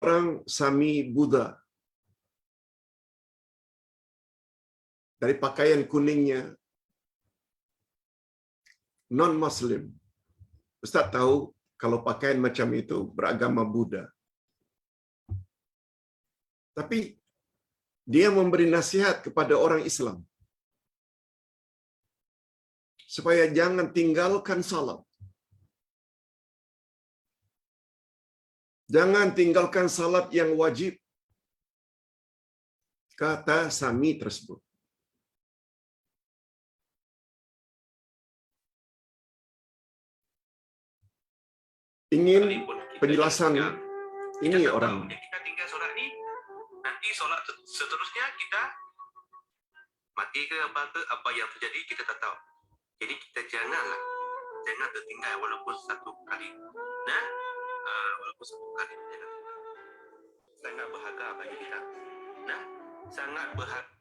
orang Sami Buddha. Dari pakaian kuningnya, non-Muslim. Ustaz tahu kalau pakaian macam itu beragama Buddha. Tapi dia memberi nasihat kepada orang Islam supaya jangan tinggalkan salat. Jangan tinggalkan salat yang wajib, kata Sami tersebut. Ingin penjelasan ini orang. Kita tinggal solat ni, nanti solat seterusnya kita mati ke apa yang terjadi kita tak tahu. Jadi kita jangan tertinggal walaupun satu kali. Nah, walaupun satu kali jangan. Sangat berharga bagi kita. Nah, sangat berharga.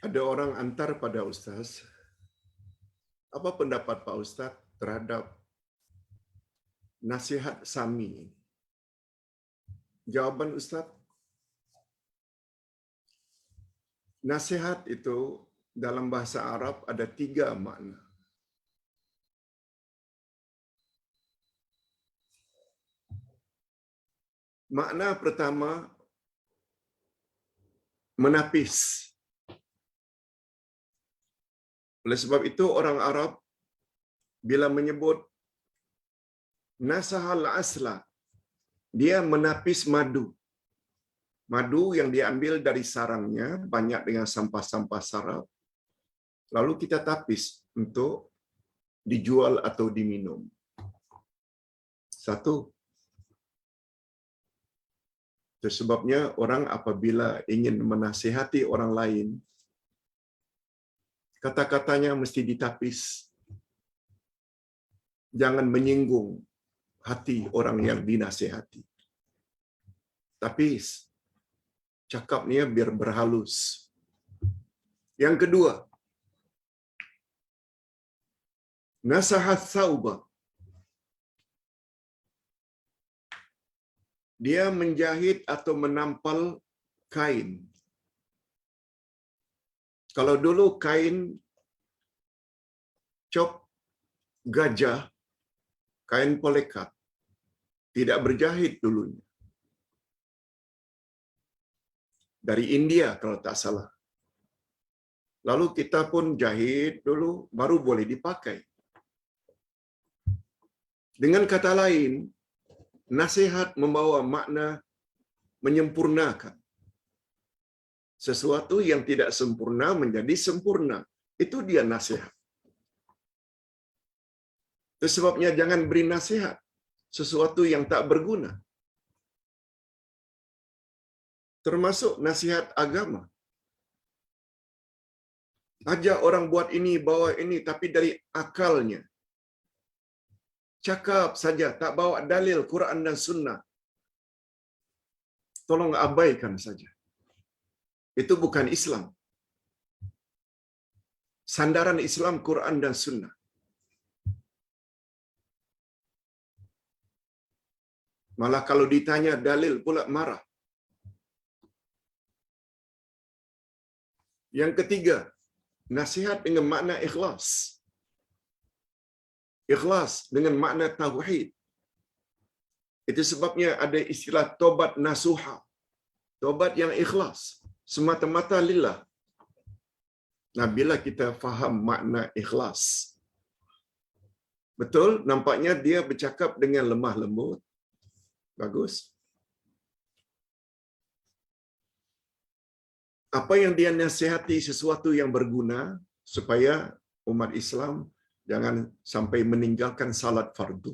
Ada orang antar pada Ustaz. Apa pendapat Pak Ustaz terhadap nasihat Sami? Jawaban Ustaz, nasihat itu dalam bahasa Arab ada 3 makna. Makna pertama, menapis. Oleh sebab itu orang Arab bila menyebut nasahal asla, dia menapis madu. Madu yang diambil dari sarangnya banyak dengan sampah-sampah sarap. Lalu kita tapis untuk dijual atau diminum. Satu. Itu sebabnya orang apabila ingin menasihati orang lain, kata-katanya mesti ditapis. Jangan menyinggung hati orang yang dinasihati. Tapis. Cakapnya biar berhalus. Yang kedua, nasahat sauba. Dia menjahit atau menampal kain. Kalau dulu kain cop gajah, kain polekat, tidak berjahit dulunya. Dari India kalau tak salah. Lalu kita pun jahit dulu, baru boleh dipakai. Dengan kata lain, nasihat membawa makna menyempurnakan. Sesuatu yang tidak sempurna menjadi sempurna. Itu dia nasihat. Itu sebabnya jangan beri nasihat sesuatu yang tak berguna. Termasuk nasihat agama. Ajak orang buat ini, bawa ini, tapi dari akalnya. Cakap saja, tak bawa dalil Quran dan Sunnah. Tolong abaikan saja. Itu bukan Islam. Sandaran Islam Quran dan Sunnah. Malah kalau ditanya dalil pula marah. Yang ketiga, nasihat dengan makna ikhlas. Ikhlas dengan makna tauhid. Itu sebabnya ada istilah tobat nasuha. Tobat yang ikhlas. Semata-mata lillah. Nah, bila kita faham makna ikhlas, betul, nampaknya dia bercakap dengan lemah lembut. Bagus. Apa yang dia nasihati sesuatu yang berguna supaya umat Islam jangan sampai meninggalkan salat fardu.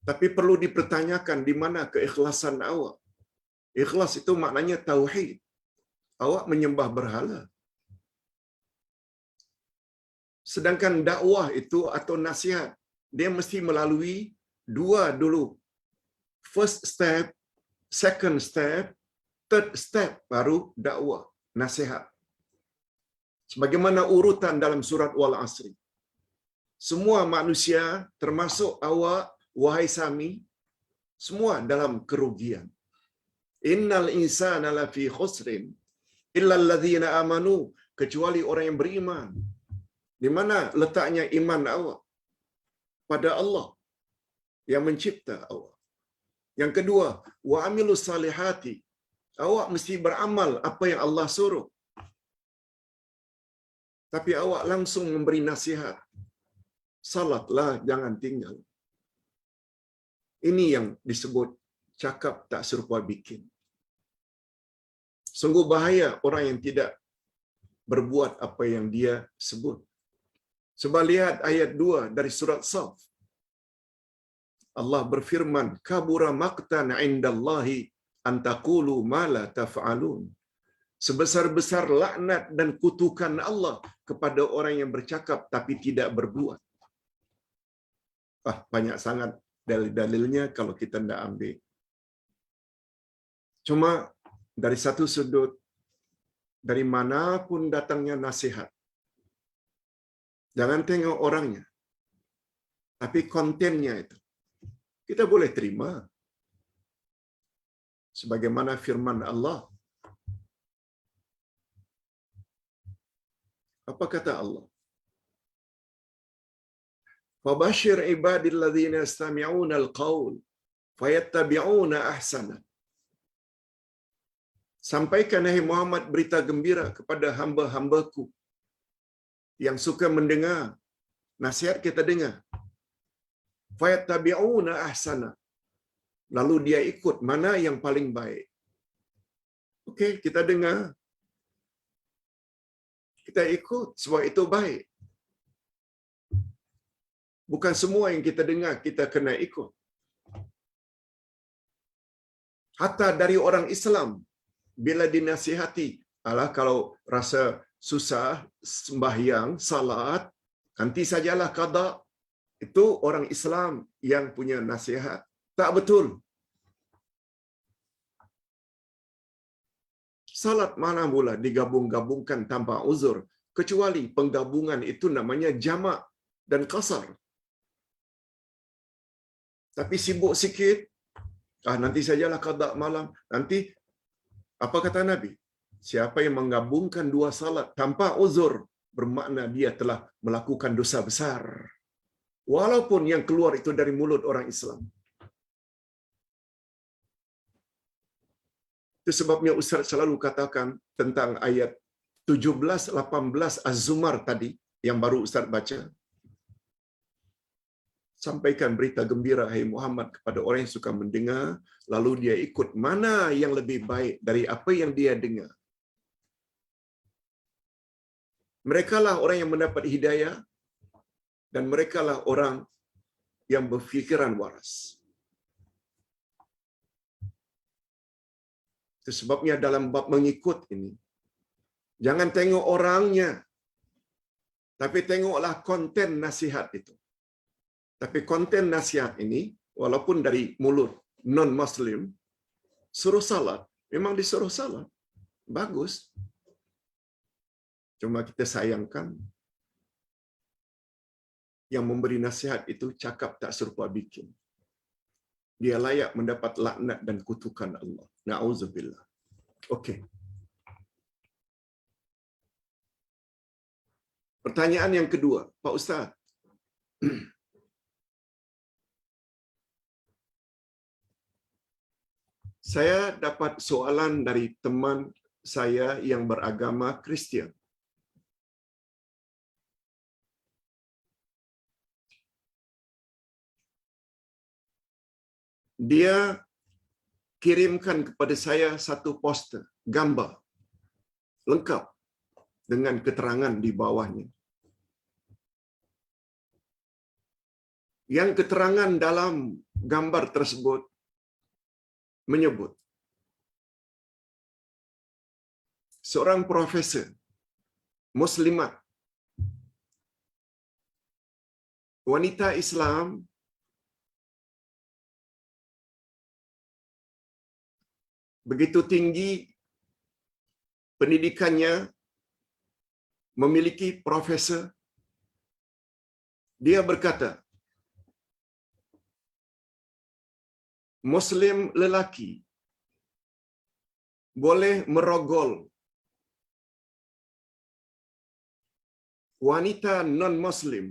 Tapi perlu dipertanyakan di mana keikhlasan awak. Ikhlas itu maknanya tauhid. Awak menyembah berhala. Sedangkan dakwah itu atau nasihat, dia mesti melalui 2 dulu. First step, second step, third step, baru dakwah, nasihat. Sebagaimana urutan dalam surat Wal Asri. Semua manusia termasuk awak, wahai Sami, semua dalam kerugian. Innal insana lafi khusrin illa alladhina amanu, kecuali orang yang beriman. Di mana letaknya iman awak? Pada Allah yang mencipta awak. Yang kedua, wa amilus salihati, awak mesti beramal apa yang Allah suruh. Tapi awak langsung memberi nasihat, salatlah, jangan tinggal. Ini yang disebut cakap tak serupa bikin. Sungguh bahaya orang yang tidak berbuat apa yang dia sebut. Sebab lihat ayat 2 dari surat Saf. Allah berfirman, kabura maqtan indallahi an taqulu ma la taf'alun. Sebesar-besar laknat dan kutukan Allah kepada orang yang bercakap tapi tidak berbuat. Banyak sangat dalil-dalilnya kalau kita tidak ambil. Cuma dari satu sudut, dari manapun datangnya nasihat, jangan tengok orangnya, tapi kontennya itu kita boleh terima. Sebagaimana firman Allah. Apa kata Allah? Fabashir ibadil ladzina yastami'una al-qaul fayattabi'una ahsana. Sampaikan, hai Muhammad, berita gembira kepada hamba-hambaku yang suka mendengar nasihat kita dengar. Fayattabi'una ahsana. Lalu dia ikut mana yang paling baik. Okey, kita dengar. Kita ikut sebab itu baik. Bukan semua yang kita dengar kita kena ikut. Hatta dari orang Islam, bila dinasihati, kalau rasa susah sembahyang, salat, nanti sajalah qada. Itu orang Islam yang punya nasihat. Tak betul. Salat mana pula digabung-gabungkan tanpa uzur, kecuali penggabungan itu namanya jamak dan qasar. Tapi sibuk sikit, nanti sajalah qada malam. Nanti apa kata Nabi? Siapa yang menggabungkan dua salat tanpa uzur, bermakna dia telah melakukan dosa besar. Walaupun yang keluar itu dari mulut orang Islam. Itu sebabnya Ustaz selalu katakan tentang ayat 17-18 Az-Zumar tadi yang baru Ustaz baca. Sampaikan berita gembira, hai Muhammad, kepada orang yang suka mendengar, lalu dia ikut mana yang lebih baik dari apa yang dia dengar. Merekalah orang yang mendapat hidayah dan merekalah orang yang berfikiran waras. Itu sebabnya dalam bab mengikut ini, jangan tengok orangnya, tapi tengoklah konten nasihat itu. Tapi konten nasihat ini, walaupun dari mulut non-Muslim, suruh salat, memang disuruh salat. Bagus. Cuma kita sayangkan, yang memberi nasihat itu cakap tak serupa bikin. Dia layak mendapat laknat dan kutukan Allah. Na'udzubillah. Okey. Pertanyaan yang kedua, Pak Ustaz. Saya dapat soalan dari teman saya yang beragama Kristian. Dia kirimkan kepada saya satu poster, gambar lengkap dengan keterangan di bawahnya. Yang keterangan dalam gambar tersebut menyebut seorang profesor Muslimat, wanita Islam, begitu tinggi pendidikannya, memiliki profesor. Dia berkata, Muslim lelaki boleh merogol wanita non-Muslim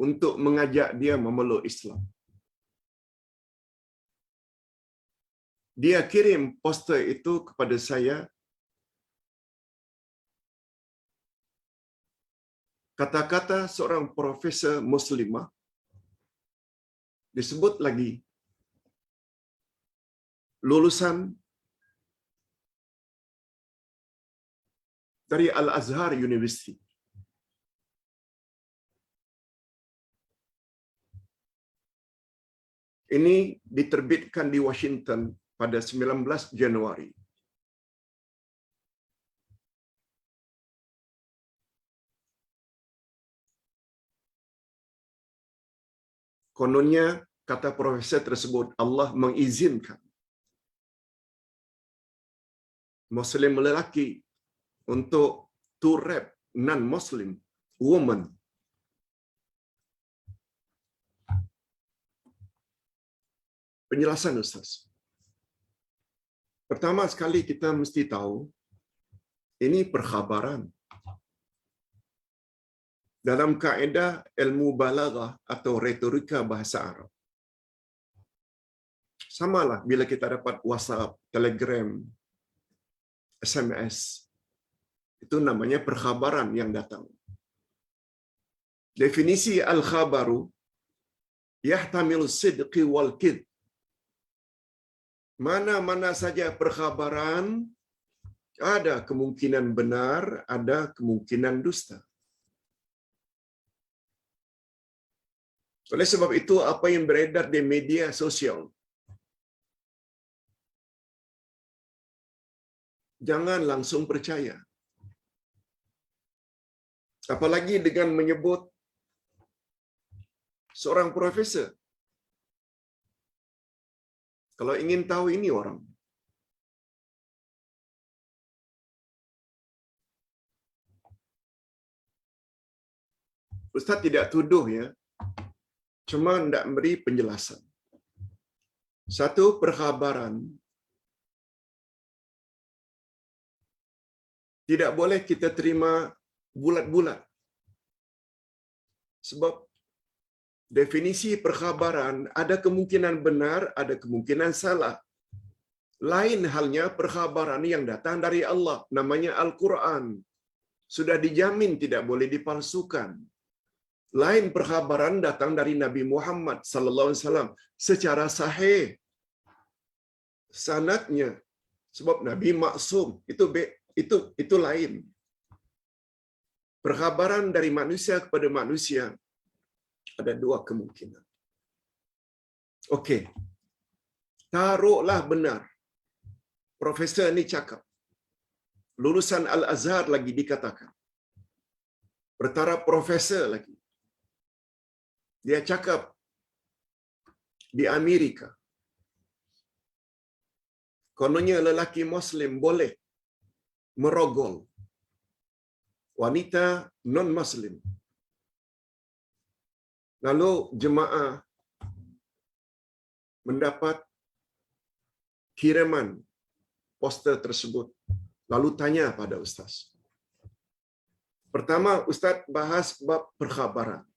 untuk mengajak dia memeluk Islam. Dia kirim poster itu kepada saya. Kata-kata seorang profesor Muslimah disebut lagi lulusan dari Al-Azhar University. Ini diterbitkan di Washington pada 19 Januari. Kononnya, kata profesor tersebut, Allah mengizinkan Muslim lelaki untuk to rape non-Muslim woman. Penjelasan Ustaz. Pertama sekali kita mesti tahu, ini perkhabaran. Dalam kaedah ilmu balaghah atau retorika bahasa Arab. Samalah bila kita dapat WhatsApp, Telegram, SMS. Itu namanya perkhabaran yang datang. Definisi al-khabaru yahtamilu sidqi wal kidh. Mana-mana saja perkhabaran, ada kemungkinan benar, ada kemungkinan dusta. Oleh sebab itu, apa yang beredar di media sosial, jangan langsung percaya. Apalagi dengan menyebut seorang profesor. Kalau ingin tahu ini orang, Ustaz tidak tuduh ya, cuma tidak beri penjelasan. Satu perkhabaran tidak boleh kita terima bulat-bulat. Sebab definisi perkhabaran ada kemungkinan benar, ada kemungkinan salah. Lain halnya perkhabaran yang datang dari Allah, namanya Al-Quran. Sudah dijamin tidak boleh dipalsukan. Lain perkhabaran datang dari Nabi Muhammad sallallahu alaihi wasallam secara sahih. Sanadnya, sebab Nabi maksum, itu lain. Perkhabaran dari manusia kepada manusia ada dua kemungkinan. Okey. Taruhlah benar. Profesor ini cakap. Lulusan Al-Azhar lagi dikatakan. Pertara profesor lagi. Dia cakap di Amerika. Kononnya lelaki Muslim boleh merogol wanita non-Muslim. Lalu jemaah mendapat kiriman poster tersebut. Lalu tanya pada Ustaz. Pertama, Ustaz bahas bab perkhabaran.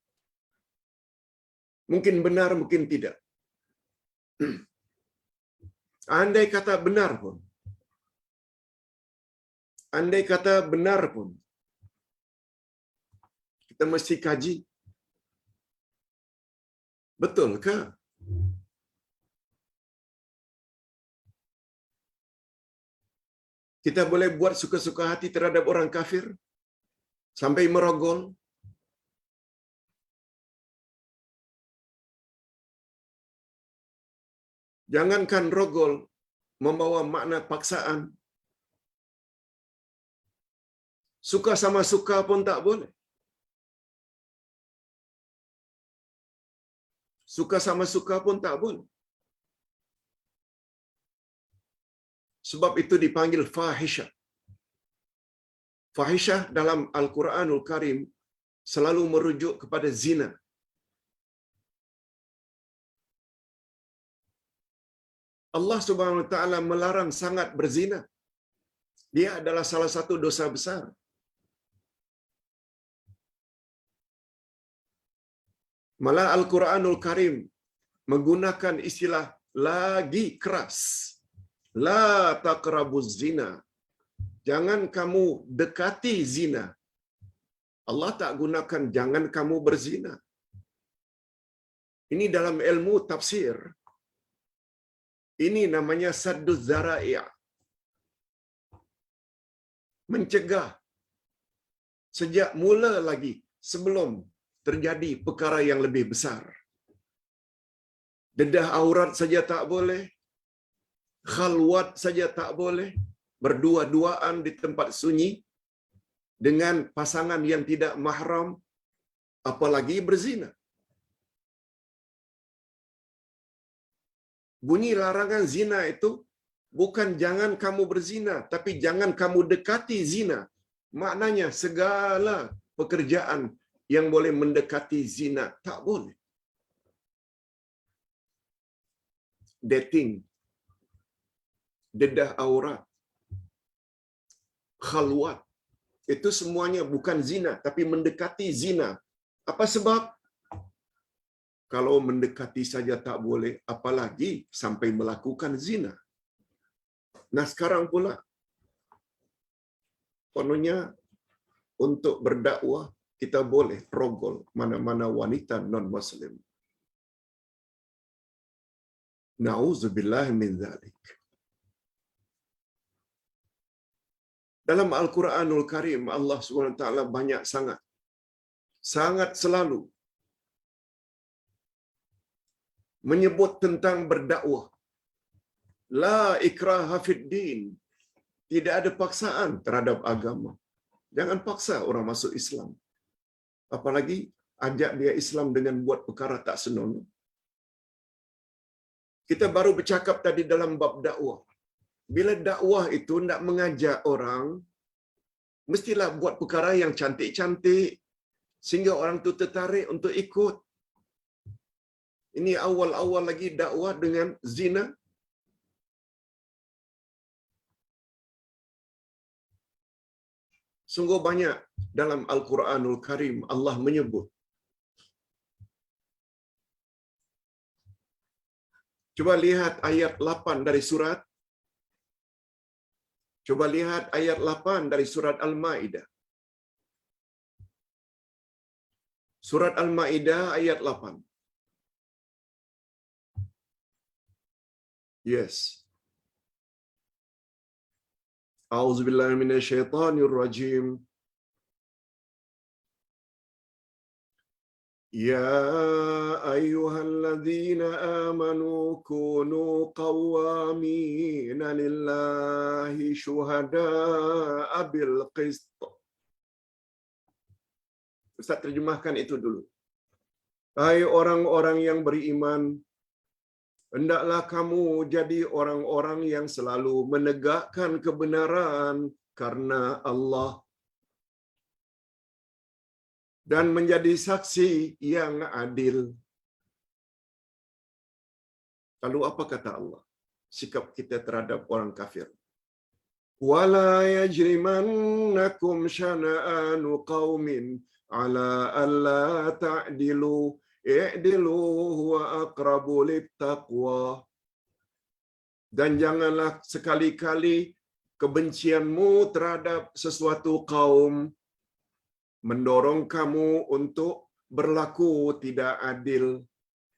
Mungkin benar, mungkin tidak. Andai kata benar pun. Andai kata benar pun. Kita mesti kaji. Betul ke? Kita boleh buat suka-suka hati terhadap orang kafir sampai merogol. Jangankan rogol membawa makna paksaan. Suka sama suka pun tak boleh. Suka sama suka pun tak boleh. Sebab itu dipanggil fahisyah. Fahisyah dalam Al-Quranul Karim selalu merujuk kepada zina. Allah Subhanahu wa taala melarang sangat berzina. Dia adalah salah satu dosa besar. Malah Al-Quranul Karim menggunakan istilah lagi keras. La taqrabuz zina. Jangan kamu dekati zina. Allah tak gunakan jangan kamu berzina. Ini dalam ilmu tafsir. Ini namanya sadduz zara'i'. Mencegah sejak mula lagi sebelum terjadi perkara yang lebih besar. Dedah aurat saja tak boleh. Khalwat saja tak boleh. Berdua-duaan di tempat sunyi dengan pasangan yang tidak mahram, apalagi berzina. Bunyi larangan zina itu bukan jangan kamu berzina, tapi jangan kamu dekati zina. Maknanya segala pekerjaan yang boleh mendekati zina tak boleh. Dating, dedah aurat, khalwat, itu semuanya bukan zina tapi mendekati zina. Apa sebab? Kalau mendekati saja tak boleh, apalagi sampai melakukan zina. Nah sekarang pula, kononnya untuk berdakwah kita boleh rogol mana-mana wanita non-Muslim. Na'udzubillah min dzalik. Dalam Al-Quranul Karim, Allah SWT banyak sangat selalu menyebut tentang berdakwah. La ikraha fid din. Tidak ada paksaan terhadap agama. Jangan paksa orang masuk Islam. Apalagi ajak dia Islam dengan buat perkara tak senonoh. Kita baru bercakap tadi dalam bab dakwah. Bila dakwah itu nak mengajak orang, mestilah buat perkara yang cantik-cantik sehingga orang tu tertarik untuk ikut. Ini awal-awal lagi dakwah dengan zina. Sungguh banyak dalam Al-Quranul Karim Allah menyebut. Coba lihat ayat 8 dari surat. Coba lihat ayat 8 dari surat Al-Ma'idah. Surat Al-Ma'idah ayat 8. Yes. A'udzubillahi minasyaitonir rajim. Ya ayyuhalladzina amanu kunu qawwamina lillahi syuhada'a bil qist. Ustaz terjemahkan itu dulu. Hai orang-orang yang beriman, hendaklah kamu jadi orang-orang yang selalu menegakkan kebenaran karena Allah dan menjadi saksi yang adil. Lalu apa kata Allah? Sikap kita terhadap orang kafir. Wala yajrimannakum syana'anu qaumin ala alla ta'dilu i'dilu huwa aqrabu littaqwa. Dan janganlah sekali-kali kebencianmu terhadap sesuatu kaum mendorong kamu untuk berlaku tidak adil.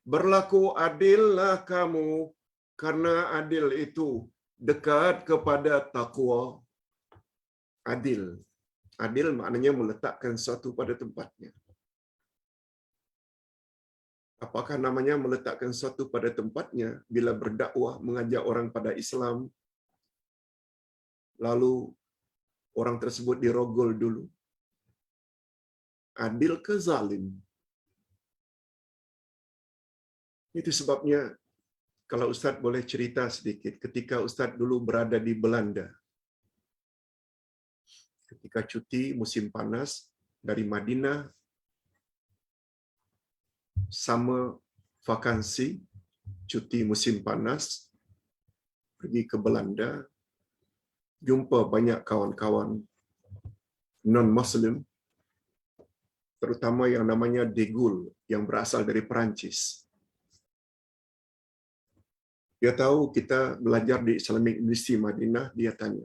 Berlaku adillah kamu, karena adil itu dekat kepada takwa. Adil. Adil maknanya meletakkan sesuatu pada tempatnya. Apakah namanya meletakkan sesuatu pada tempatnya bila berdakwah mengajak orang pada Islam, lalu orang tersebut dirogol dulu? Adil ke zalim? Itu sebabnya, kalau Ustaz boleh cerita sedikit, ketika Ustaz dulu berada di Belanda, ketika cuti musim panas dari Madinah, sama vakansi cuti musim panas, pergi ke Belanda, jumpa banyak kawan-kawan non-Muslim, terutama yang namanya De Gaulle yang berasal dari Perancis. Dia tahu kita belajar di Islamic University Madinah, dia tanya.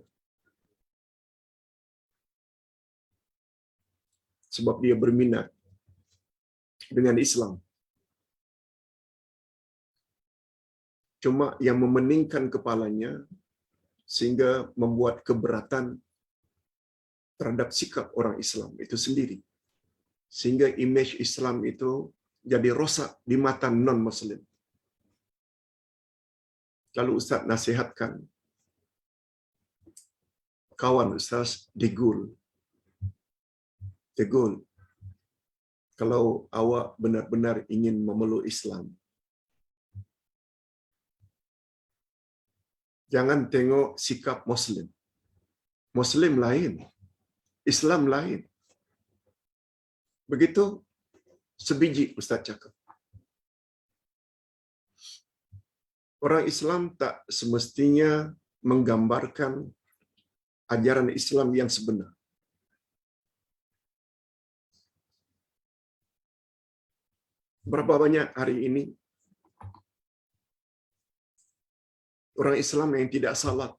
Sebab dia berminat dengan Islam. Cuma yang memeningkan kepalanya sehingga membuat keberatan terhadap sikap orang Islam itu sendiri. Sehingga image Islam itu jadi rosak di mata non-Muslim. Lalu Ustaz nasihatkan kawan Ustaz De Gaulle. De Gaulle, kalau awak benar-benar ingin memeluk Islam, jangan tengok sikap Muslim. Muslim lain, Islam lain. Begitu sebiji Ustaz cakap. Orang Islam tak semestinya menggambarkan ajaran Islam yang sebenar. Berapa banyak hari ini orang Islam yang tidak salat?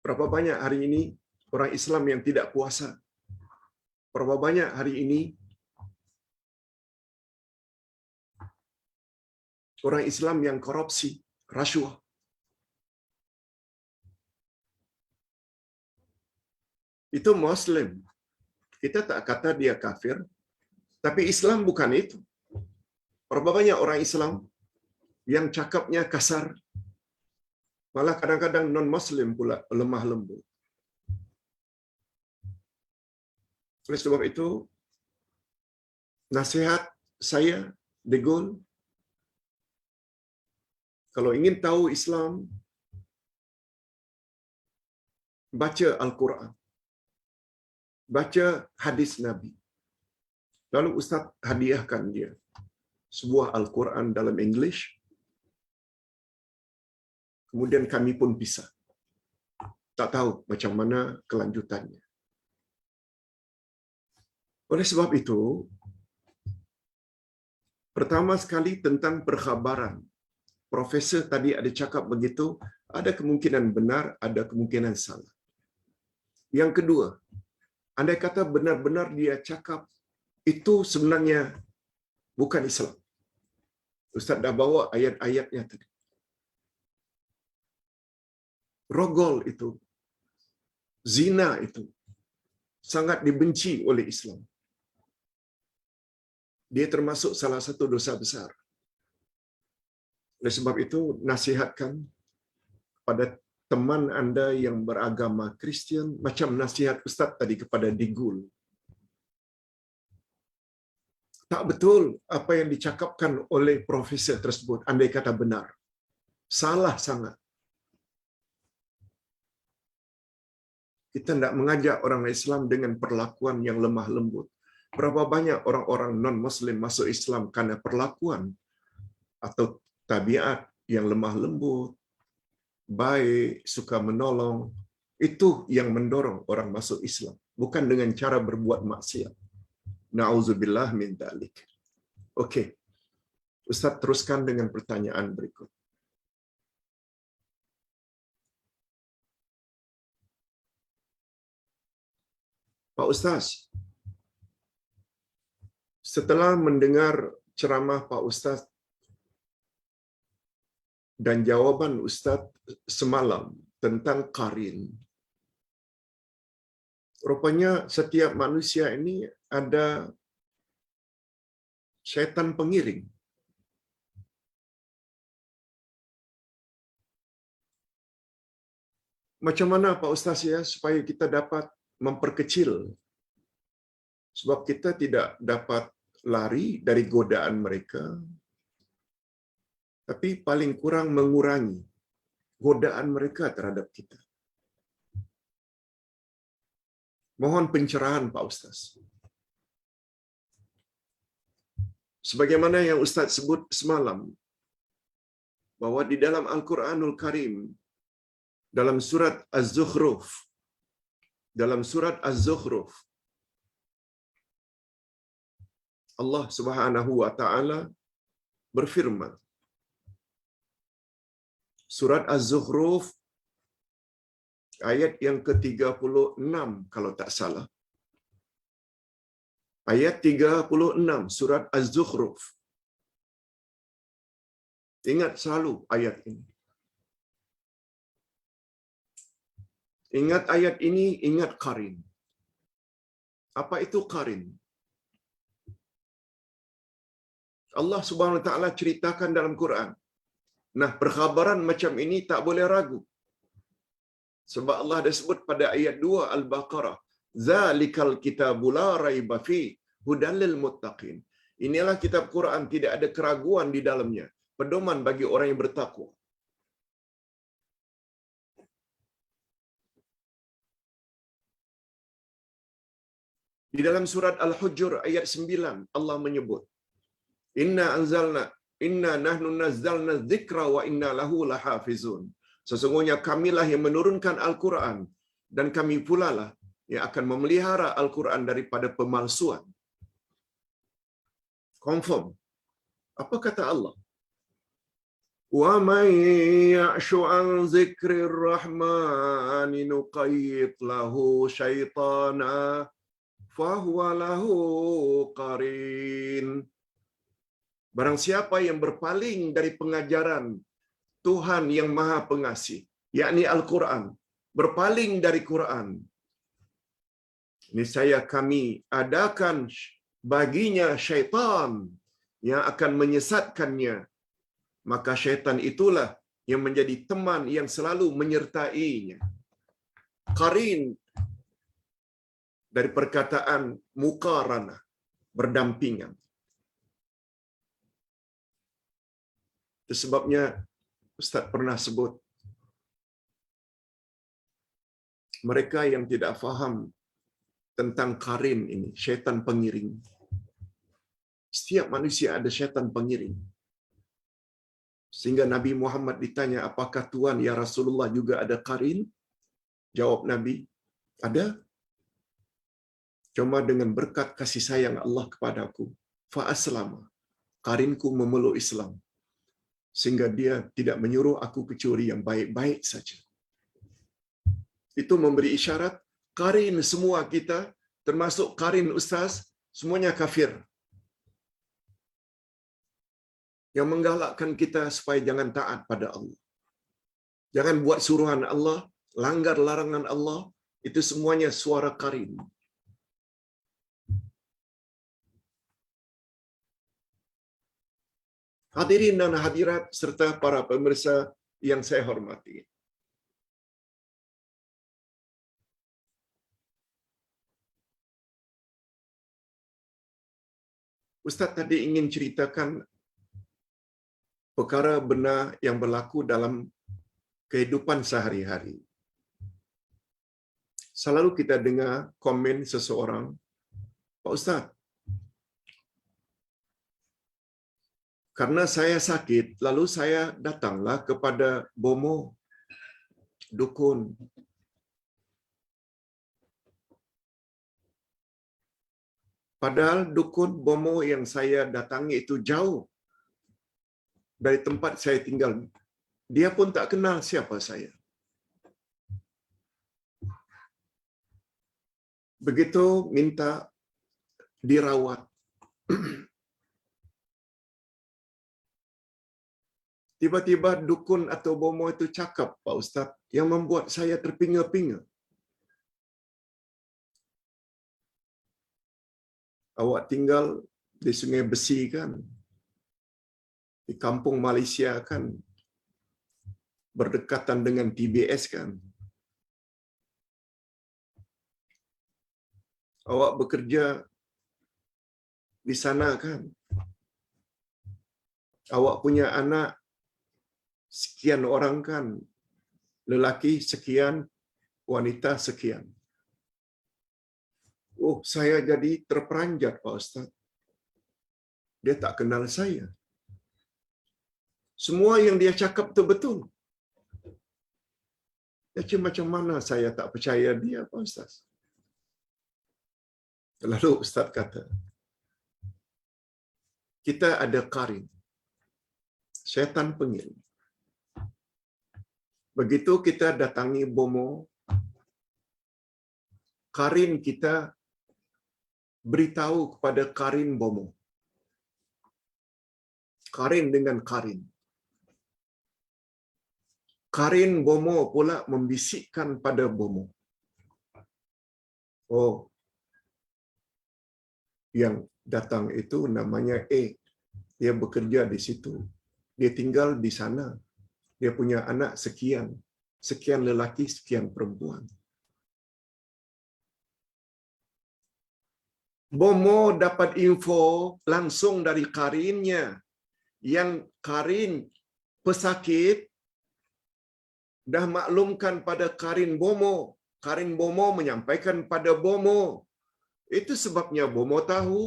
Berapa banyak hari ini orang Islam yang tidak puasa? Berapa banyak hari ini orang Islam yang korupsi, rasuah? Itu Muslim. Kita tak kata dia kafir, tapi Islam bukan itu. Berapa banyak orang Islam yang cakapnya kasar, malah kadang-kadang non-Muslim pula lemah lembut. Oleh sebab itu, nasihat saya, De Gaulle, kalau ingin tahu Islam, baca Al-Quran, baca hadis Nabi. Lalu Ustaz hadiahkan dia sebuah Al-Quran dalam English. Kemudian kami pun pisah. Tak tahu macam mana kelanjutannya. Oleh sebab itu, pertama sekali tentang perkhabaran. Profesor tadi ada cakap begitu, ada kemungkinan benar, ada kemungkinan salah. Yang kedua, andai kata benar-benar dia cakap, itu sebenarnya bukan Islam. Ustaz dah bawa ayat-ayatnya tadi. Rogol itu, zina itu, sangat dibenci oleh Islam. Dia termasuk salah satu dosa besar. Oleh sebab itu, nasihatkan pada teman anda yang beragama Kristian, macam nasihat Ustaz tadi kepada De Gaulle. Tak betul apa yang dicakapkan oleh profesor tersebut, andai kata benar. Salah sangat. Kita tidak mengajak orang Islam dengan perlakuan yang lemah lembut. Berapa banyak orang-orang non-Muslim masuk Islam karena perlakuan atau tabiat yang lemah lembut, baik, suka menolong. Itu yang mendorong orang masuk Islam. Bukan dengan cara berbuat maksiat. Na'udzubillah min dzalik. Okey. Ustaz teruskan dengan pertanyaan berikut. Pak Ustaz, setelah mendengar ceramah Pak Ustaz dan jawaban Ustaz semalam tentang qarin, rupanya setiap manusia ini ada syaitan pengiring. Macam mana Pak Ustaz ya supaya kita dapat memperkecil, sebab kita tidak dapat lari dari godaan mereka, tapi paling kurang mengurangi godaan mereka terhadap kita. Mohon pencerahan Pak Ustaz. Sebagaimana yang Ustaz sebut semalam, bahwa di dalam Al-Quranul Karim, dalam surat Az-Zukhruf, Allah Subhanahu wa taala berfirman, surat Az-Zukhruf ayat yang ke-36 kalau tak salah. Ayat 36 surat Az-Zukhruf. Ingat selalu ayat ini. Ingat ayat ini, ingat qarin. Apa itu qarin? Allah Subhanahu wa taala ceritakan dalam Quran. Nah, perkhabaran macam ini tak boleh ragu. Sebab Allah dah sebut pada ayat 2 Al-Baqarah, "Zalikal kitabu la raiba fi hudal lil muttaqin." Inilah kitab Quran, tidak ada keraguan di dalamnya, pedoman bagi orang yang bertakwa. Di dalam surat Al-Hujur ayat 9 Allah menyebut, Inna nahnu nazzalna dzikra wa inna lahu lahafizun. Sesungguhnya kamilah yang menurunkan Al-Quran dan kami pula lah yang akan memelihara Al-Quran daripada pemalsuan. Confirm. Apa kata Allah? Wa man ya'shu an dzikrir rahmani nuqayyid lahu syaitana fahuwa lahu qarin. Barang siapa yang berpaling dari pengajaran Tuhan yang Maha Pengasih, yakni Al-Quran, berpaling dari Quran, niscaya kami adakan baginya syaitan yang akan menyesatkannya, maka syaitan itulah yang menjadi teman yang selalu menyertainya. Qarin dari perkataan muqaranah, berdampingan. Itu sebabnya Ustaz pernah sebut, mereka yang tidak faham tentang qarin ini, syaitan pengiring. Setiap manusia ada syaitan pengiring. Sehingga Nabi Muhammad ditanya, apakah Tuhan ya Rasulullah juga ada qarin? Jawab Nabi, ada. Cuma dengan berkat kasih sayang Allah kepadaku, fa aslama, qarinku memeluk Islam, sehingga dia tidak menyuruh aku kecuali yang baik-baik saja. Itu memberi isyarat, qarin semua kita, termasuk qarin ustaz, semuanya kafir. Yang menggalakkan kita supaya jangan taat pada Allah. Jangan buat suruhan Allah, langgar larangan Allah, itu semuanya suara qarin. Hadirin dan hadirat serta para pemirsa yang saya hormati. Ustaz tadi ingin ceritakan perkara benar yang berlaku dalam kehidupan sehari-hari. Selalu kita dengar komen seseorang, Pak Ustaz, karena saya sakit, lalu saya datanglah kepada bomo, dukun. Padahal dukun bomo yang saya datangi itu jauh dari tempat saya tinggal. Dia pun tak kenal siapa saya. Begitu minta dirawat. Tiba-tiba dukun atau bomo itu cakap, Pak Ustaz, yang membuat saya terpinga-pinga. Awak tinggal di Sungai Besi kan? Di kampung Malaysia kan? Berdekatan dengan TBS kan? Awak bekerja di sana kan? Awak punya anak sekian orang kan? Lelaki sekian, wanita sekian. Oh, saya jadi terperanjat, Pak Ustaz. Dia tak kenal saya. Semua yang dia cakap itu betul. Jadi macam mana saya tak percaya dia, Pak Ustaz? Lalu Ustaz kata, kita ada qarin. Syaitan pengirim. Begitu kita datangi bomo, qarin kita beritahu kepada qarin bomo. Qarin dengan qarin. Qarin bomo pula membisikkan pada bomo. Oh, yang datang itu namanya A. Dia bekerja di situ. Dia tinggal di sana. Dia punya anak sekian. Sekian lelaki, sekian perempuan. Bomo dapat info langsung dari qarinnya. Yang qarin pesakit dah maklumkan pada qarin bomo. Qarin bomo menyampaikan pada bomo. Itu sebabnya bomo tahu.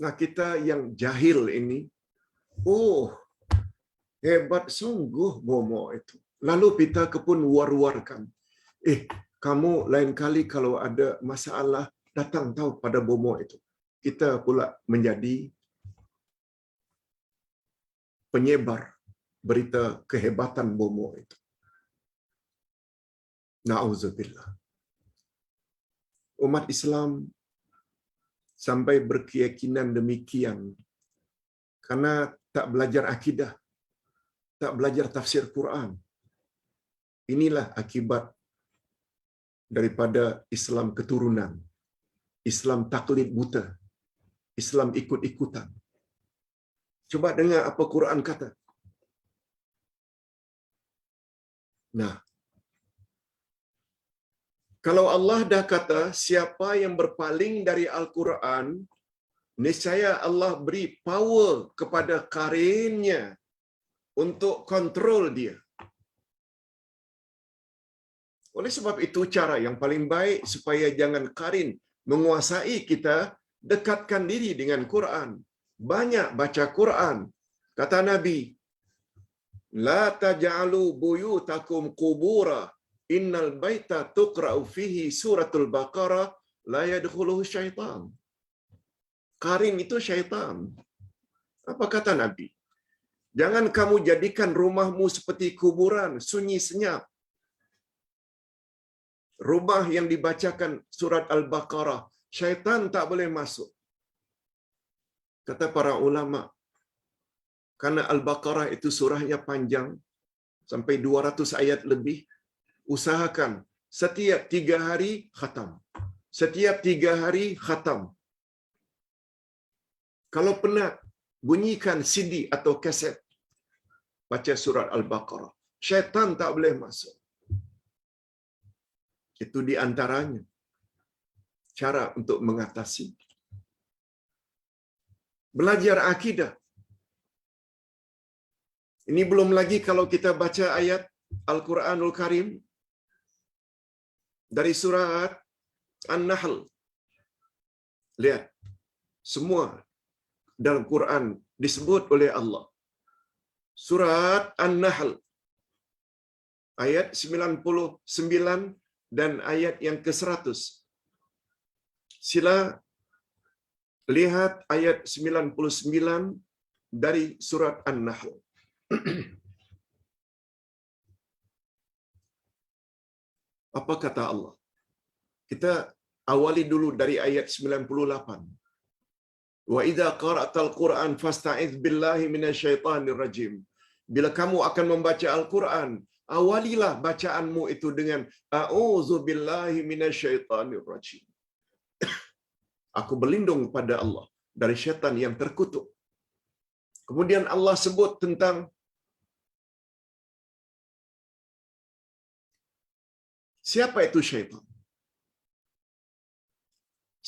Nah, kita yang jahil ini, oh, hebat sungguh bomo itu. Lalu kita pun war-warkan. Kamu lain kali kalau ada masalah, datang tahu pada bomo itu. Kita pula menjadi penyebar berita kehebatan bomo itu. Na'udzubillah. Umat Islam sampai berkeyakinan demikian karena tak belajar akidah, tak belajar tafsir Quran. Inilah akibat daripada Islam keturunan, Islam taklid buta, Islam ikut-ikutan. Coba dengar apa Quran kata. Nah, kalau Allah dah kata siapa yang berpaling dari Al-Quran, niscaya Allah beri power kepada qarinnya untuk kontrol dia. Oleh sebab itu cara yang paling baik supaya jangan qarin menguasai kita, dekatkan diri dengan Quran. Banyak baca Quran. Kata Nabi, la taj'alu buyutakum qubura innal baita tuqra'u fihi suratul Baqarah la yadkhuluhu syaitan. Qarin itu syaitan. Apa kata Nabi? Jangan kamu jadikan rumahmu seperti kuburan, sunyi senyap. Rumah yang dibacakan surat Al-Baqarah, syaitan tak boleh masuk. Kata para ulama, karena Al-Baqarah itu surahnya panjang, sampai 200 ayat lebih, usahakan setiap 3 hari khatam. Setiap 3 hari khatam. Kalau penat, bunyikan CD atau kaset. Baca surat Al-Baqarah. Syaitan tak boleh masuk. Itu di antaranya cara untuk mengatasi. Belajar akidah. Ini belum lagi kalau kita baca ayat Al-Quranul Karim dari surat An-Nahl. Lihat, semua dalam Quran disebut oleh Allah. Surat An-Nahl ayat 99 dan ayat yang ke-100. Sila lihat ayat 99 dari surat An-Nahl. Apa kata Allah? Kita awali dulu dari ayat 98. Wa idza qara'tal Qur'an fasta'iz billahi minasyaitonir rajim. Bila kamu akan membaca Al-Quran, awalilah bacaanmu itu dengan a'udzu billahi minasyaitonir rajim. Aku berlindung kepada Allah dari syaitan yang terkutuk. Kemudian Allah sebut tentang siapa itu syaitan.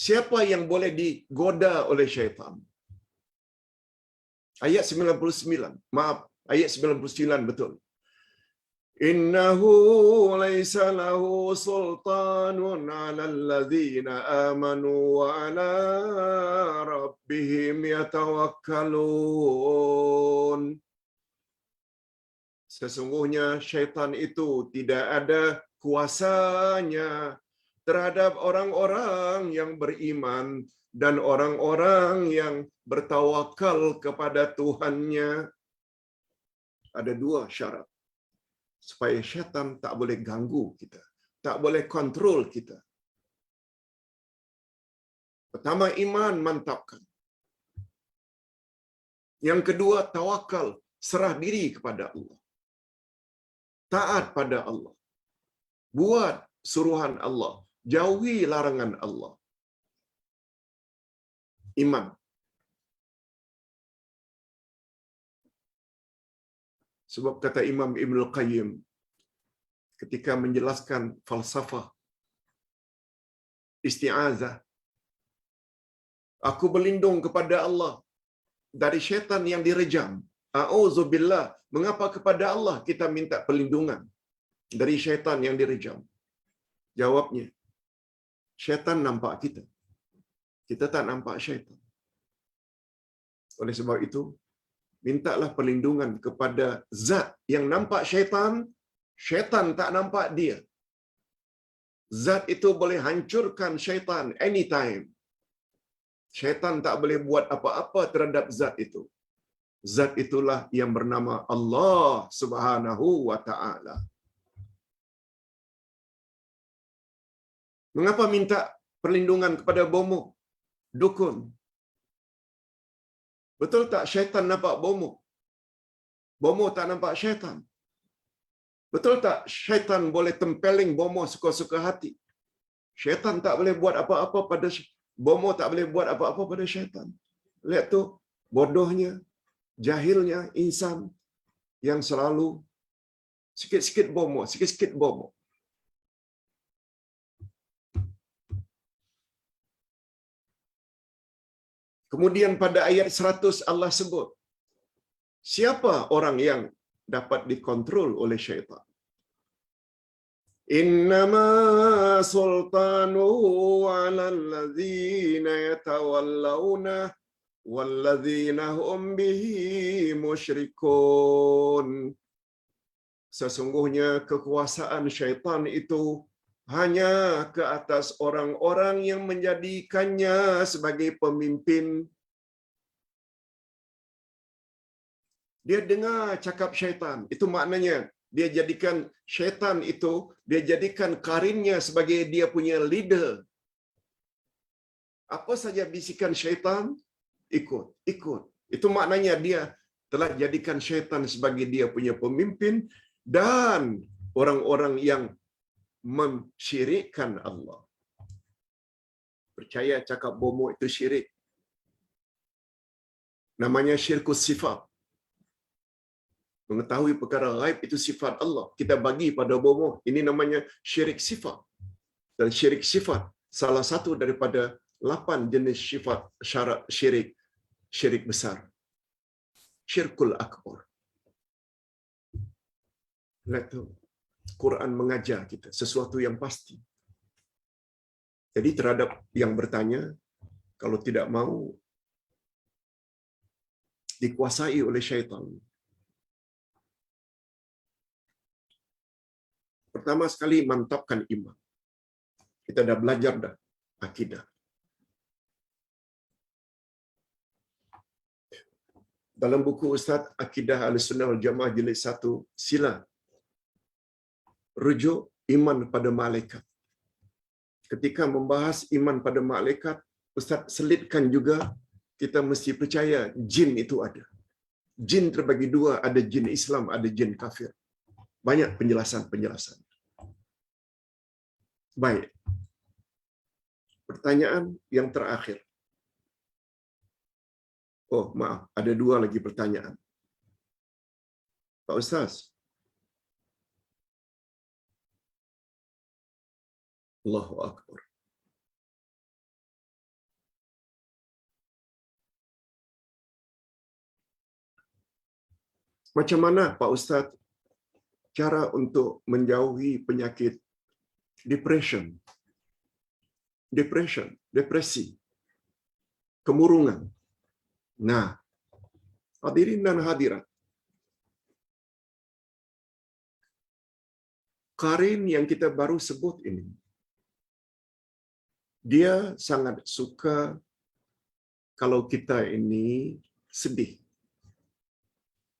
Siapa yang boleh digoda oleh syaitan? Ayat 99. Maaf, ayat 99 betul. innahu laisa lahu sultanun 'alal ladzina amanu wa 'ala rabbihim yatawakkalun. Sesungguhnya syaitan itu tidak ada kuasanya terhadap orang-orang yang beriman dan orang-orang yang bertawakal kepada Tuhannya. Ada dua syarat supaya syaitan tak boleh ganggu kita, tak boleh kontrol kita. Pertama, iman, mantapkan. Yang kedua, tawakal, serah diri kepada Allah. Taat pada Allah. Buat suruhan Allah, jauhi larangan Allah. Iman. Sebab kata Imam Ibnul Qayyim ketika menjelaskan falsafah isti'azah, aku berlindung kepada Allah dari syaitan yang direjam. A'udzubillah. Mengapa kepada Allah kita minta perlindungan dari syaitan yang direjam? Jawabnya, syaitan nampak kita. Kita tak nampak syaitan. Oleh sebab itu, mintalah perlindungan kepada zat yang nampak syaitan, syaitan tak nampak dia. Zat itu boleh hancurkan syaitan anytime. Syaitan tak boleh buat apa-apa terhadap zat itu. Zat itulah yang bernama Allah Subhanahu wa Ta'ala. Mengapa minta perlindungan kepada bomo, dukun? Betul tak syaitan nampak bomo? Bomo tak nampak syaitan. Betul tak syaitan boleh tempeling bomo suka-suka hati? Syaitan tak boleh buat apa-apa pada bomo, tak boleh buat apa-apa pada syaitan. Lihat tu, bodohnya, jahilnya insan yang selalu sikit-sikit bomo, sikit-sikit bomo. Kemudian pada ayat 100 Allah sebut, siapa orang yang dapat dikontrol oleh syaitan? Innama sultanuhu 'alal ladzina yatawallawna walladzina hum bihi musyrikun. Sesungguhnya kekuasaan syaitan itu hanya ke atas orang-orang yang menjadikannya sebagai pemimpin. Dia dengar cakap syaitan. Itu maknanya dia jadikan syaitan itu, dia jadikan karinnya sebagai dia punya leader. Apa saja bisikan syaitan, ikut, ikut. Itu maknanya dia telah jadikan syaitan sebagai dia punya pemimpin dan orang-orang yang mensyirikkan Allah. Percaya cakap bomo itu syirik. Namanya syirkus sifat. Mengetahui perkara ghaib itu sifat Allah, kita bagi pada bomo, ini namanya syirik sifat. Dan syirik sifat salah satu daripada 8 jenis sifat syarat syirik, syirik besar. Syirkul akbar. Lihat tu, Quran mengajar kita sesuatu yang pasti. Jadi terhadap yang bertanya, kalau tidak mau dikuasai oleh syaitan, pertama sekali mantapkan iman. Kita dah belajar dah akidah. Dalam buku Ustaz Akidah Ahlussunnah wal Jamaah jilid 1, sila rujuk iman pada malaikat. Ketika membahas iman pada malaikat, Ustaz selitkan juga kita mesti percaya jin itu ada. Jin terbagi dua, ada jin Islam, ada jin kafir. Banyak penjelasan-penjelasan. Baik. Pertanyaan yang terakhir. Oh, maaf, ada 2 lagi pertanyaan. Pak Ustaz. Allahu Akbar. Macam mana Pak Ustaz cara untuk menjauhi penyakit depresi, kemurungan. Nah, hadirin dan hadirat, Qarin yang kita baru sebut ini, dia sangat suka kalau kita ini sedih.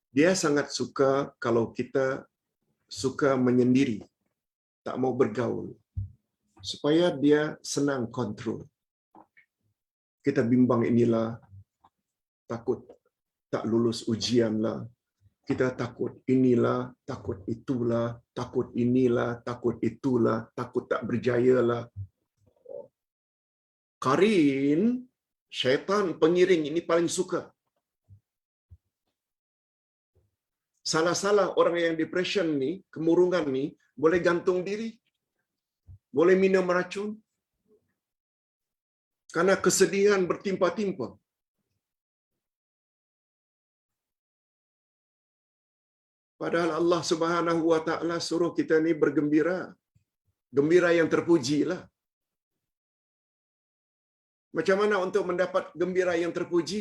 Dia sangat suka kalau kita suka menyendiri, tak mau bergaul, supaya dia senang kontrol. Kita bimbang inilah, takut tak lulus ujian lah, kita takut inilah, takut itulah, takut inilah, takut itulah, takut tak berjaya lah. Qarin, syaitan pengiring ini paling suka. Salah-salah orang yang depression ni, kemurungan ni, boleh gantung diri, boleh minum racun, karena kesedihan bertimpa-timpa. Padahal Allah Subhanahu wa taala suruh kita ni bergembira. Gembira yang terpujilah. Macam mana untuk mendapat gembira yang terpuji?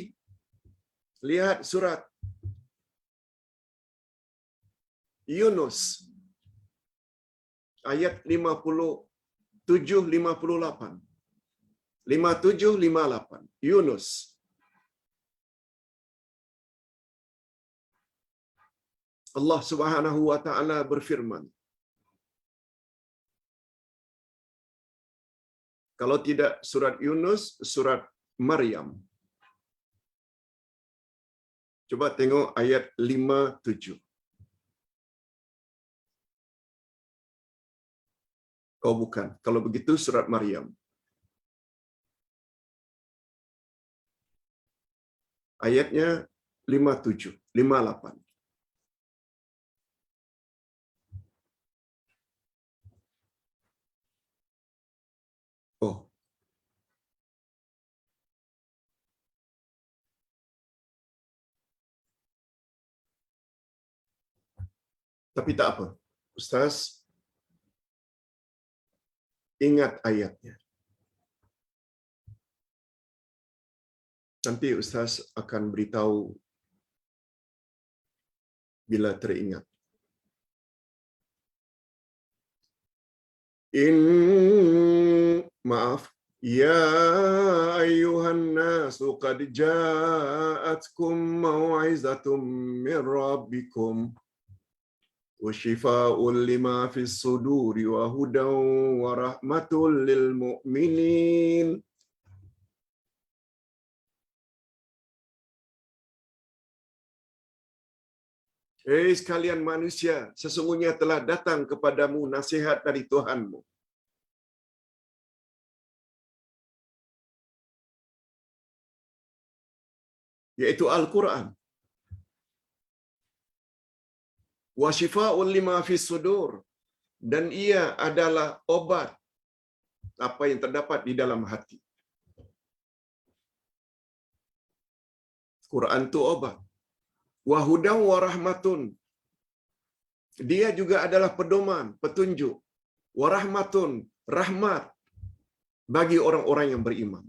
Lihat surat Yunus ayat 57-58. 57-58. Yunus. Allah Subhanahu wa taala berfirman, kalau tidak surat Yunus, surat Maryam. Coba tengok ayat 57. Oh bukan, kalau begitu surat Maryam. Ayatnya 57, 58. Oh. Tapi tak apa. Ustaz ingat ayatnya. Nanti Ustaz akan beritahu bila teringat. Maaf. Ya ayyuhan nasu qad ja'atkum mau'izatum min rabbikum wa shifaa'un lima fis suduri wa hudan wa rahmatul lil mu'minin. Hei sekalian manusia, sesungguhnya telah datang kepadamu nasihat dari Tuhanmu. Yaitu Al-Quran. Wa shifaa'un lima fis sudur. Dan ia adalah obat apa yang terdapat di dalam hati. Quran itu obat. Wa hudan wa rahmatun. Dia juga adalah pedoman, petunjuk. Wa rahmatun, rahmat bagi orang-orang yang beriman.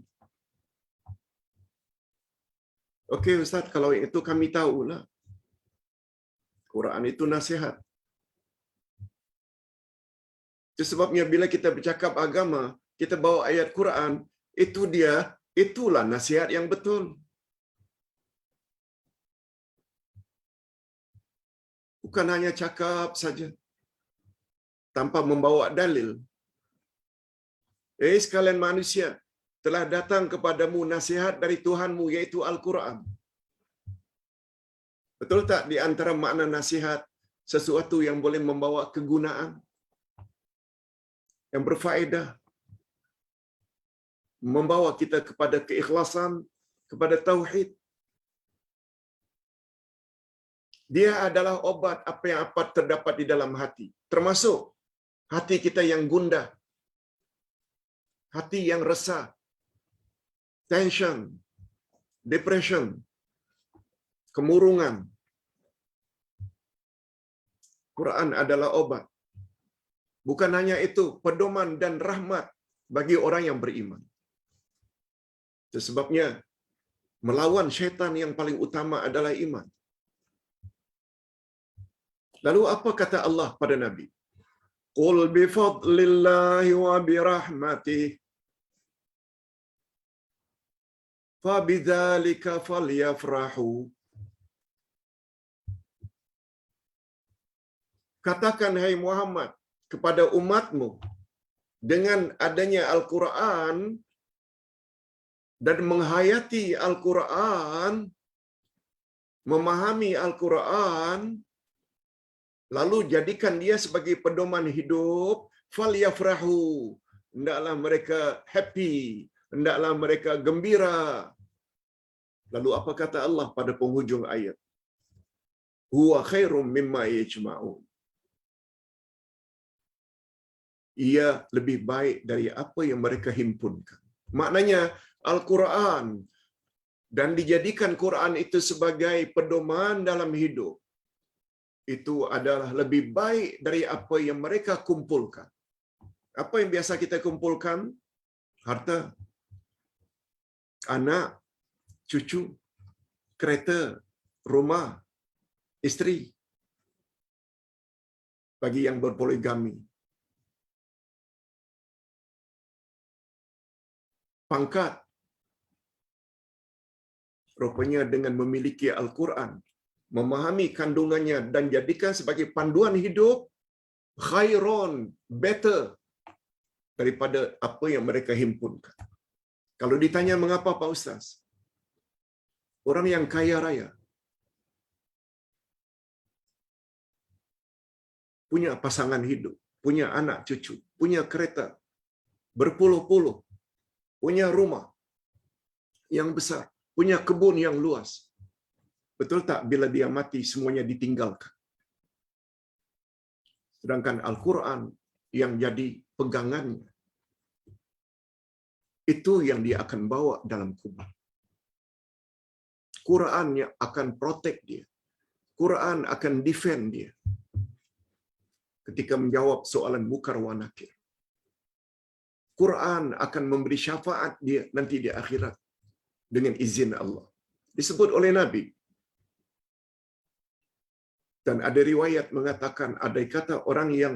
Okey Ustaz, kalau itu kami tahulah. Quran itu nasihat. Itu sebabnya bila kita bercakap agama, kita bawa ayat Quran, itulah nasihat yang betul. Bukan hanya cakap saja tanpa membawa dalil. Sekalian manusia, telah datang kepadamu nasihat dari Tuhanmu yaitu Al-Quran. Betul tak di antara makna nasihat sesuatu yang boleh membawa kegunaan, yang berfaedah, membawa kita kepada keikhlasan, kepada tauhid. Dia adalah obat apa yang terdapat di dalam hati, termasuk hati kita yang gundah, hati yang resah, tension, depression, kemurungan, Quran adalah obat. Bukan hanya itu, pedoman dan rahmat bagi orang yang beriman. Itu sebabnya melawan syaitan yang paling utama adalah iman. Lalu apa kata Allah pada Nabi? Qul bifadlillahi wa birahmatih fabidzalika falyafrahu. Katakan hai Muhammad kepada umatmu, dengan adanya Al-Quran dan menghayati Al-Quran, memahami Al-Quran, lalu jadikan dia sebagai pedoman hidup, falyafrahu, hendaklah mereka happy, hendaklah mereka gembira. Lalu apa kata Allah pada penghujung ayat? Huwa khairum mimma yajma'un. Ia lebih baik dari apa yang mereka himpunkan. Maknanya Al-Quran dan dijadikan Quran itu sebagai pedoman dalam hidup, itu adalah lebih baik dari apa yang mereka kumpulkan. Apa yang biasa kita kumpulkan? Harta, anak, cucu, kereta, rumah, isteri. Bagi yang berpoligami, pangkat. Rupanya dengan memiliki Al-Quran, memahami kandungannya dan jadikan sebagai panduan hidup, khairon, better daripada apa yang mereka himpunkan. Kalau ditanya mengapa Pak Ustaz? Orang yang kaya raya, punya pasangan hidup, punya anak cucu, punya kereta, berpuluh-puluh, punya rumah yang besar, punya kebun yang luas. Betul tak bila dia mati semuanya ditinggalkan? Sedangkan Al-Quran yang jadi pegangannya, itu yang dia akan bawa dalam kubur. Quran yang akan protect dia. Quran akan defend dia ketika menjawab soalan mukar wa nakir. Quran akan memberi syafaat dia nanti di akhirat dengan izin Allah. Disebut oleh Nabi. Dan ada riwayat mengatakan, ada kata orang yang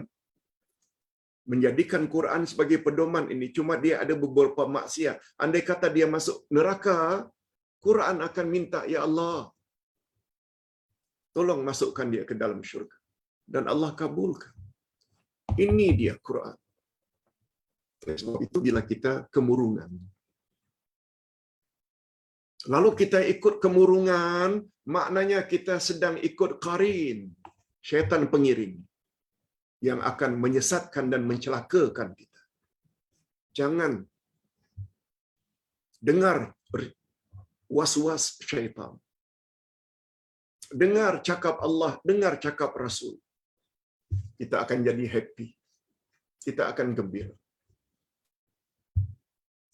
menjadikan Quran sebagai pedoman ini, cuma dia ada beberapa maksiat. Andai kata dia masuk neraka, Quran akan minta, ya Allah, tolong masukkan dia ke dalam syurga. Dan Allah kabulkan. Ini dia Quran. Sebab itu bila kita kemurungan, lalu kita ikut kemurungan, maknanya kita sedang ikut qarin, syaitan pengiring, yang akan menyesatkan dan mencelakakan kita. Jangan dengar was-was syaitan. Dengar cakap Allah, dengar cakap Rasul. Kita akan jadi happy. Kita akan gembira.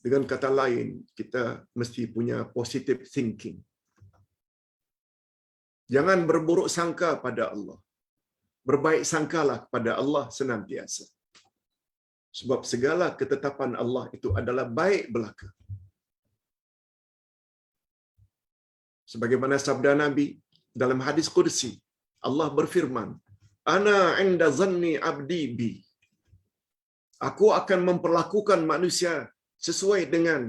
Dengan kata lain, kita mesti punya positive thinking. Jangan berburuk sangka pada Allah. Berbaik sangkalah kepada Allah senantiasa. Sebab segala ketetapan Allah itu adalah baik belaka. Sebagaimana sabda Nabi dalam hadis qudsi, Allah berfirman, "Ana 'inda zanni 'abdi bi." Aku akan memperlakukan manusia sesuai dengan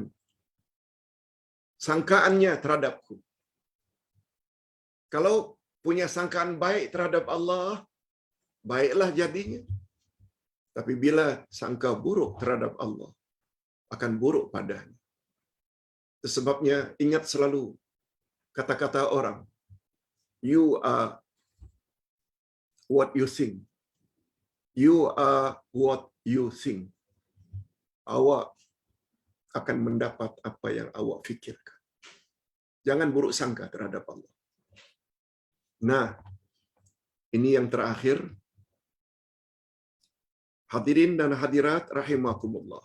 sangkaannya terhadapku. Kalau punya sangkaan baik terhadap Allah, baiklah jadinya. Tapi bila sangka buruk terhadap Allah, akan buruk padanya. Sebabnya ingat selalu kata-kata orang, you are what you think. You are what you think. Awak akan mendapat apa yang awak fikirkan. Jangan buruk sangka terhadap Allah. Nah, ini yang terakhir. Hadirin dan hadirat rahimakumullah.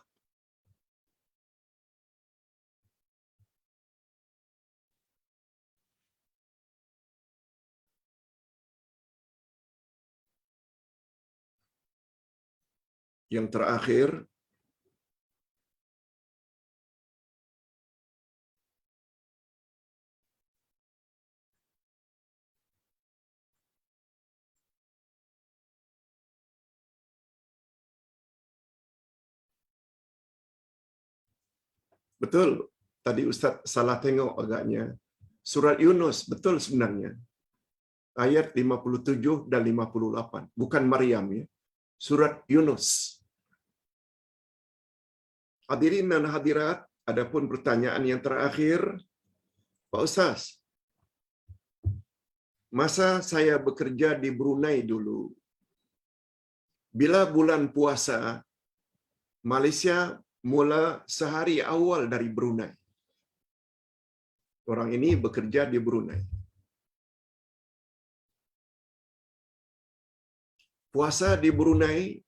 Yang terakhir, betul, tadi Ustaz salah tengok agaknya. Surat Yunus, betul sebenarnya. Ayat 57 dan 58. Bukan Maryam ya. Surat Yunus. Hadirin dan hadirat, adapun pertanyaan yang terakhir, Pak Ustaz, masa saya bekerja di Brunei dulu, bila bulan puasa, Malaysia mula sehari awal dari Brunei. Orang ini bekerja di Brunei. Puasa di Brunei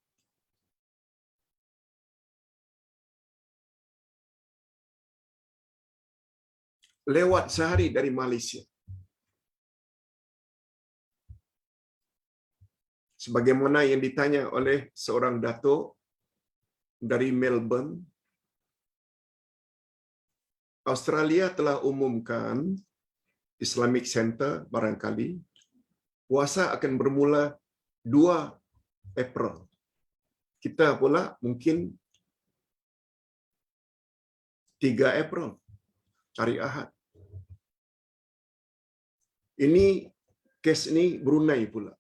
lewat sehari dari Malaysia. Sebagaimana yang ditanya oleh seorang datuk dari Melbourne, Australia telah umumkan, Islamic Center barangkali, puasa akan bermula 2 April. Kita pula mungkin 3 April, hari Ahad. Ini kes ini Brunei pula.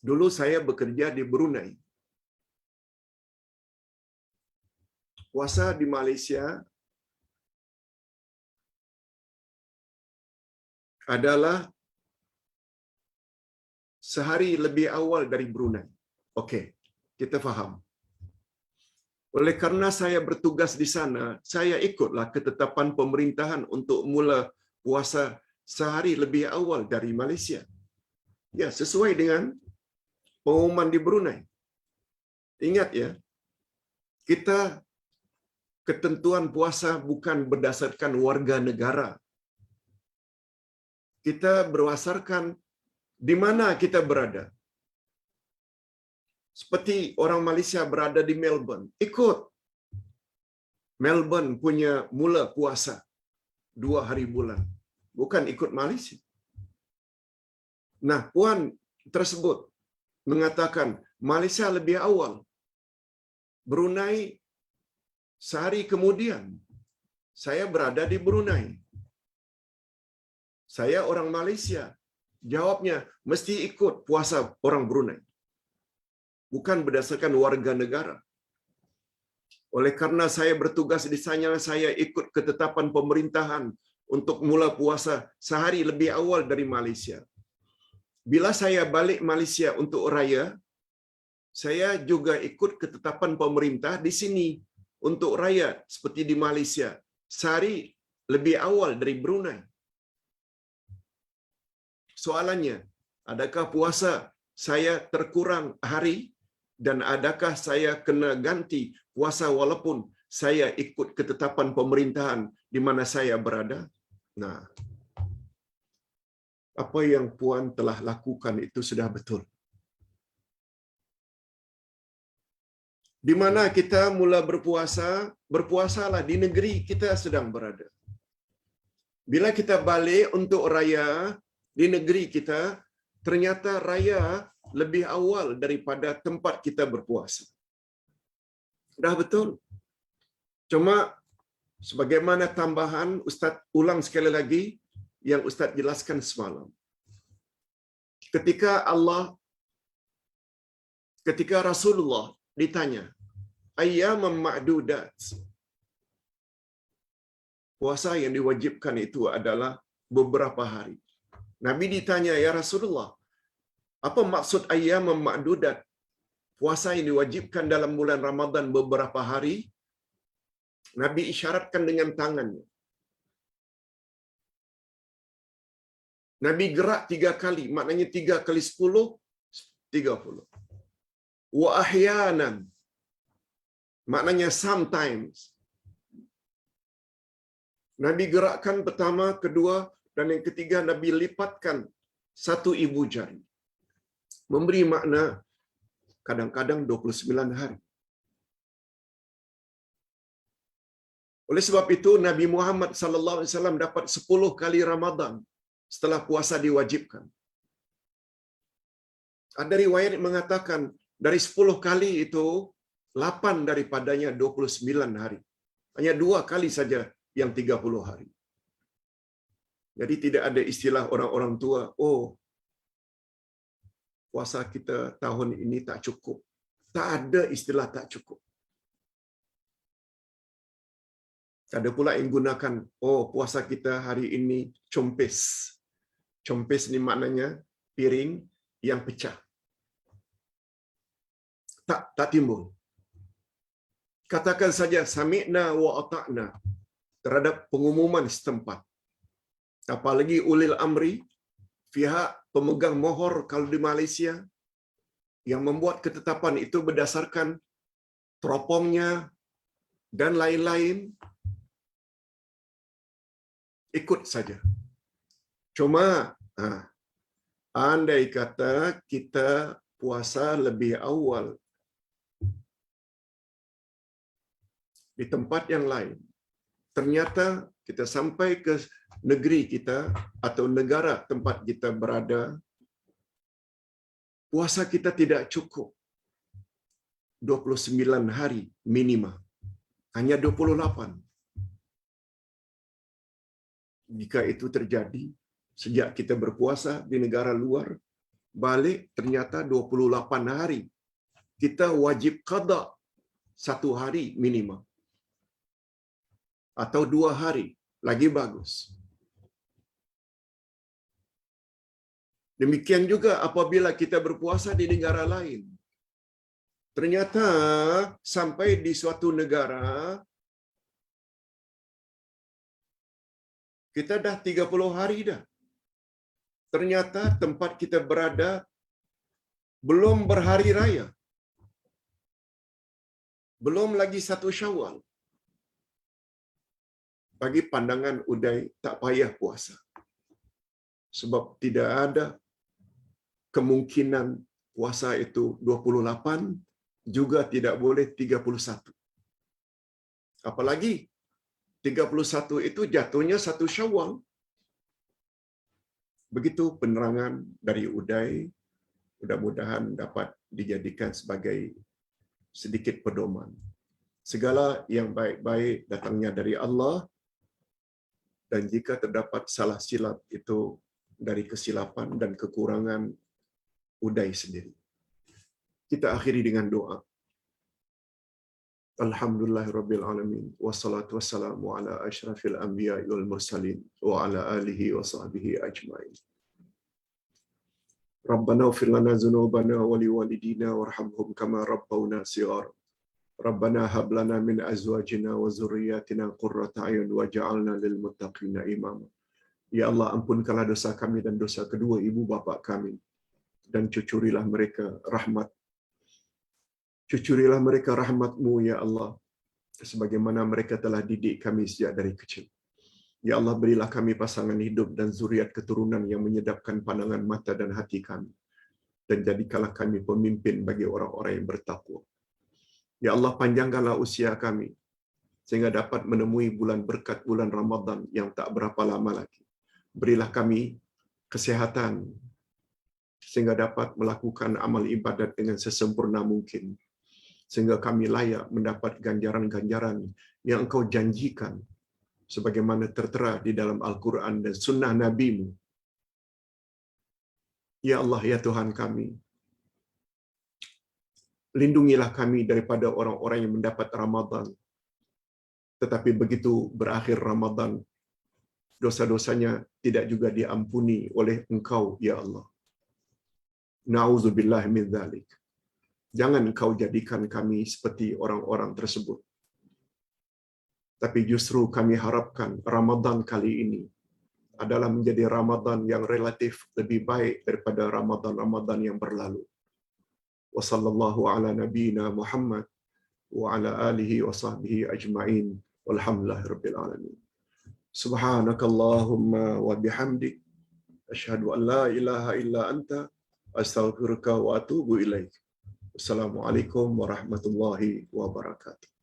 Dulu saya bekerja di Brunei. Puasa di Malaysia adalah sehari lebih awal dari Brunei. Okey, kita faham. Oleh karena saya bertugas di sana, saya ikutlah ketetapan pemerintahan untuk mula puasa sehari lebih awal dari Malaysia. Ya, sesuai dengan pengumuman di Brunei. Ingat ya, kita ketentuan puasa bukan berdasarkan warga negara. Kita berdasarkan di mana kita berada. Seperti orang Malaysia berada di Melbourne, ikut Melbourne punya mula puasa 2 hari bulan, bukan ikut Malaysia. Nah, puan tersebut mengatakan Malaysia lebih awal, Brunei sehari kemudian. Saya berada di Brunei. Saya orang Malaysia. Jawabnya, mesti ikut puasa orang Brunei. Bukan berdasarkan warga negara. Oleh karena saya bertugas di sana, saya ikut ketetapan pemerintahan untuk mula puasa sehari lebih awal dari Malaysia. Bila saya balik Malaysia untuk raya, saya juga ikut ketetapan pemerintah di sini untuk raya seperti di Malaysia, sehari lebih awal dari Brunei. Soalannya, adakah puasa saya terkurang hari dan adakah saya kena ganti puasa walaupun saya ikut ketetapan pemerintahan di mana saya berada? Nah, apa yang puan telah lakukan itu sudah betul. Di mana kita mula berpuasa, berpuasalah di negeri kita sedang berada. Bila kita balik untuk raya di negeri kita, ternyata raya lebih awal daripada tempat kita berpuasa. Dah betul. Cuma sebagaimana tambahan, Ustaz ulang sekali lagi yang Ustaz jelaskan semalam. Ketika Rasulullah ditanya, ayyamam ma'dudat. Puasa yang diwajibkan itu adalah beberapa hari. Nabi ditanya, ya Rasulullah, apa maksud ayyamam ma'dudat? Puasa yang diwajibkan dalam bulan Ramadan beberapa hari. Nabi isyaratkan dengan tangannya. Nabi gerak 3 kali, maknanya 3 kali 10, 30. Wa ahyanan, maknanya sometimes. Nabi gerakkan pertama, kedua, dan yang ketiga Nabi lipatkan 1 ibu jari. Memberi makna kadang-kadang 29 hari, Oleh sebab itu Nabi Muhammad sallallahu alaihi wasallam dapat 10 kali Ramadan setelah puasa diwajibkan. Ada riwayat yang mengatakan dari 10 kali itu 8 daripadanya 29 hari. Hanya 2 kali saja yang 30 hari. Jadi tidak ada istilah orang-orang tua, oh puasa kita tahun ini tak cukup. Tak ada istilah tak cukup. Ada pula yang gunakan, oh puasa kita hari ini compes. Compes ni maknanya piring yang pecah. Tak timbul. Katakan saja sami'na wa ata'na terhadap pengumuman setempat. Apalagi ulil amri, pihak pemegang mohor kalau di Malaysia yang membuat ketetapan itu berdasarkan teropongnya dan lain-lain, ikut saja. Cuma andai kata kita puasa lebih awal di tempat yang lain, ternyata kita sampai ke negeri kita atau negara tempat kita berada, puasa kita tidak cukup 29 hari minima, hanya 28. Jika itu terjadi, sejak kita berpuasa di negara luar, balik ternyata 28 hari. Kita wajib qada 1 hari minima. Atau 2 hari, lagi bagus. Demikian juga apabila kita berpuasa di negara lain. Ternyata sampai di suatu negara, kita dah 30 hari dah. Ternyata tempat kita berada belum berhari raya. Belum lagi 1 Syawal. Bagi pandangan Uday, tak payah puasa. Sebab tidak ada kemungkinan puasa itu 28, juga tidak boleh 31. Apalagi 31 itu jatuhnya 1 Syawal. Begitu penerangan dari Uday, mudah-mudahan dapat dijadikan sebagai sedikit pedoman. Segala yang baik-baik datangnya dari Allah, dan jika terdapat salah silap itu dari kesilapan dan kekurangan Uday sendiri. Kita akhiri dengan doa. Alhamdulillahirabbil alamin wassalatu wassalamu ala asyrafil anbiya'i wal mursalin wa ala alihi wa sahbihi ajmain. Rabbana ighfir lana dzunubana wa liwalidina warhamhum kama rabbawna shighara. Rabbana hab lana min azwajina wa dzurriyyatina qurrata a'yun waj'alna lil muttaqina imama. Ya Allah, ampunkanlah dosa kami dan dosa kedua ibu bapa kami, dan cucurilah mereka rahmat. Cucurilah mereka rahmat-Mu ya Allah, sebagaimana mereka telah didik kami sejak dari kecil. Ya Allah, berilah kami pasangan hidup dan zuriat keturunan yang menyedapkan pandangan mata dan hati kami, dan jadikanlah kami pemimpin bagi orang-orang yang bertakwa. Ya Allah, panjangkanlah usia kami sehingga dapat menemui bulan berkat bulan Ramadan yang tak berapa lama lagi. Berilah kami kesehatan sehingga dapat melakukan amal ibadat dengan sesempurna mungkin, sehingga kami layak mendapat ganjaran-ganjaran yang Engkau janjikan sebagaimana tertera di dalam Al-Quran dan sunnah Nabi-Mu. Ya Allah, ya Tuhan kami, lindungilah kami daripada orang-orang yang mendapat Ramadan, tetapi begitu berakhir Ramadan, dosa-dosanya tidak juga diampuni oleh Engkau, ya Allah. Na'udzubillah min dzalik. Jangan Engkau jadikan kami seperti orang-orang tersebut. Tapi justru kami harapkan Ramadan kali ini adalah menjadi Ramadan yang relatif lebih baik daripada Ramadan-Ramadan yang berlalu. Wa sallallahu ala nabiyyina Muhammad wa ala alihi wa sahbihi ajma'in. Walhamdulillahirabbil alamin. Subhanakallahumma wa bihamdik asyhadu an la ilaha illa anta astaghfiruka wa atubu ilaik. Assalamualaikum warahmatullahi wabarakatuh.